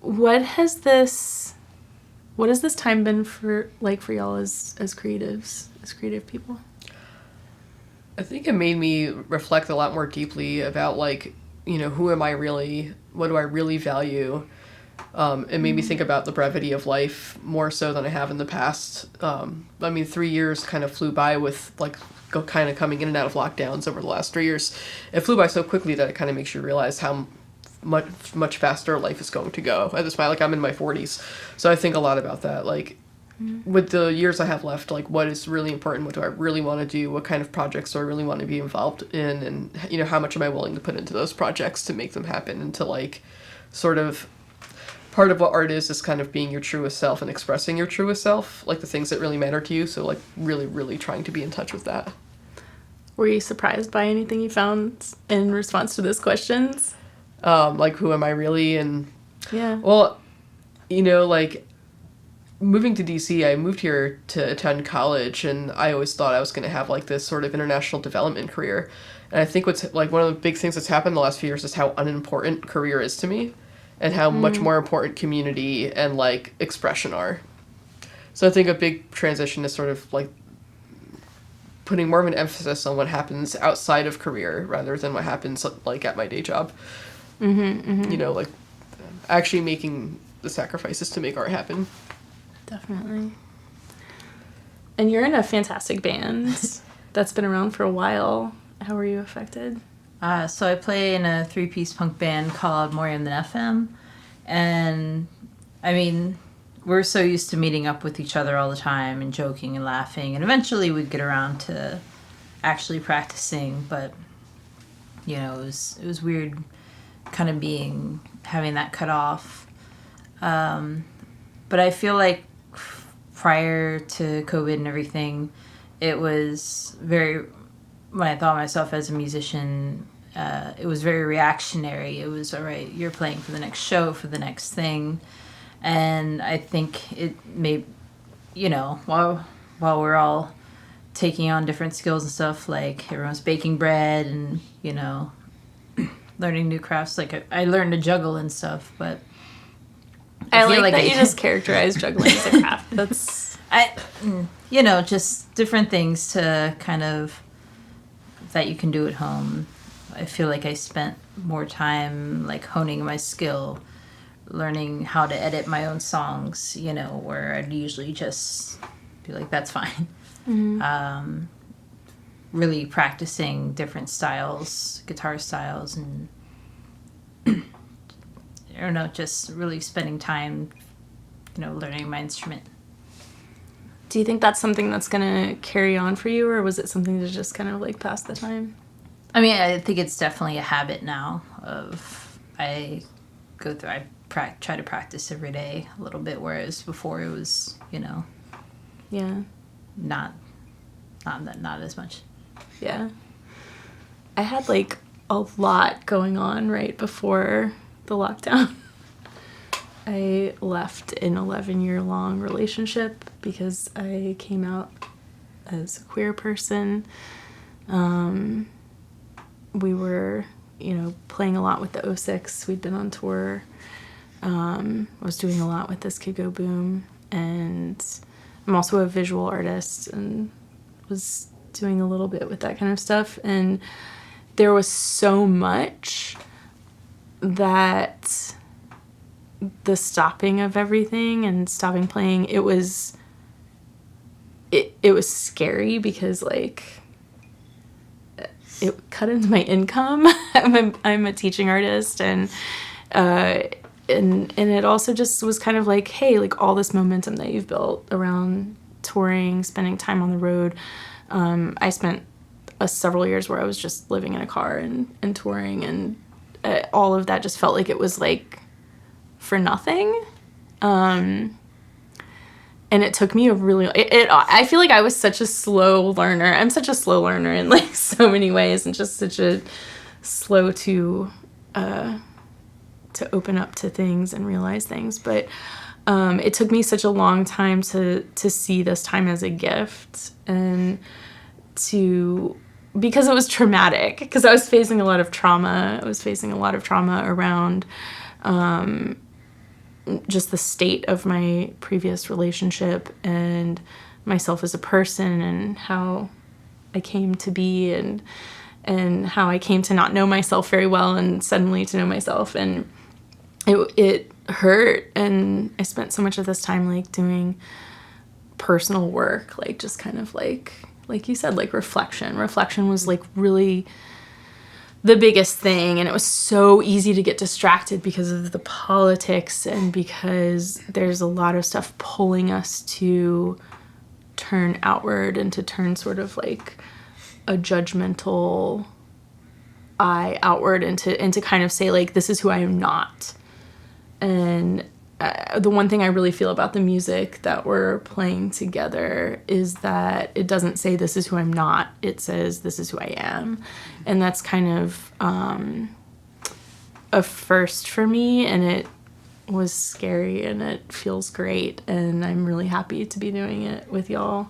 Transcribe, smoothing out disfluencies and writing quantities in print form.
what has this time been for y'all as creatives, as creative people? I think it made me reflect a lot more deeply about, who am I really? What do I really value? It made me think about the brevity of life more so than I have in the past. 3 years kind of flew by with, kind of coming in and out of lockdowns over the last 3 years. It flew by so quickly that it kind of makes you realize how much faster life is going to go. At this point, I'm in my 40s, so I think a lot about that. With the years I have left, what is really important? What do I really want to do? What kind of projects do I really want to be involved in? And, how much am I willing to put into those projects to make them happen? And to, sort of, part of what art is kind of being your truest self and expressing your truest self, the things that really matter to you. So, really, really trying to be in touch with that. Were you surprised by anything you found in response to those questions? Who am I really? And, yeah. Well, moving to DC, I moved here to attend college, and I always thought I was going to have, this sort of international development career. And I think what's, one of the big things that's happened the last few years is how unimportant career is to me, and how much more important community and, expression are. So I think a big transition is sort of, putting more of an emphasis on what happens outside of career rather than what happens, at my day job. Actually making the sacrifices to make art happen. Definitely. And you're in a fantastic band that's been around for a while. How were you affected? So I play in a 3-piece punk band called More Than FM. And, we're so used to meeting up with each other all the time and joking and laughing. And eventually we'd get around to actually practicing. But, it was weird kind of having that cut off. But I feel like prior to COVID and everything, it was when I thought of myself as a musician, it was very reactionary. It was, all right, you're playing for the next show, for the next thing. And I think it may, while we're all taking on different skills and stuff, everyone's baking bread and, learning new crafts. I learned to juggle and stuff, but I like that you just characterize juggling as a craft. That's just different things to kind of that you can do at home. I feel like I spent more time honing my skill, learning how to edit my own songs, where I'd usually just be like, that's fine. Mm-hmm. Really practicing different styles, guitar styles, and I don't know, just really spending time, learning my instrument. Do you think that's something that's going to carry on for you, or was it something to just kind of pass the time? I think it's definitely a habit now I try to practice every day a little bit, whereas before it was, yeah, not as much. Yeah. I had a lot going on right before the lockdown. I left an 11-year-long relationship because I came out as a queer person. We were, playing a lot with the 06. We'd been on tour. I was doing a lot with This Could Go Boom. And I'm also a visual artist and was doing a little bit with that kind of stuff. And there was so much that the stopping of everything and stopping playing, it was scary because it cut into my income. I'm a teaching artist, and it also just was kind of hey, all this momentum that you've built around touring, spending time on the road. I spent several years where I was just living in a car and touring, and all of that just felt like it was for nothing. And it took me I feel like I was such a slow learner. I'm such a slow learner in so many ways, and just such a slow to open up to things and realize things. But it took me such a long time to see this time as a gift, and because it was traumatic, because I was facing a lot of trauma. I was facing a lot of trauma around just the state of my previous relationship and myself as a person and how I came to be and how I came to not know myself very well and suddenly to know myself. And it hurt. And I spent so much of this time like doing personal work, like just kind of like you said, like reflection was like really the biggest thing. And it was so easy to get distracted because of the politics and because there's a lot of stuff pulling us to turn outward and to turn sort of like a judgmental eye outward and to kind of say like, this is who I am not. And the one thing I really feel about the music that we're playing together is that it doesn't say this is who I'm not. It says this is who I am. And that's kind of a first for me, and it was scary and it feels great, and I'm really happy to be doing it with y'all.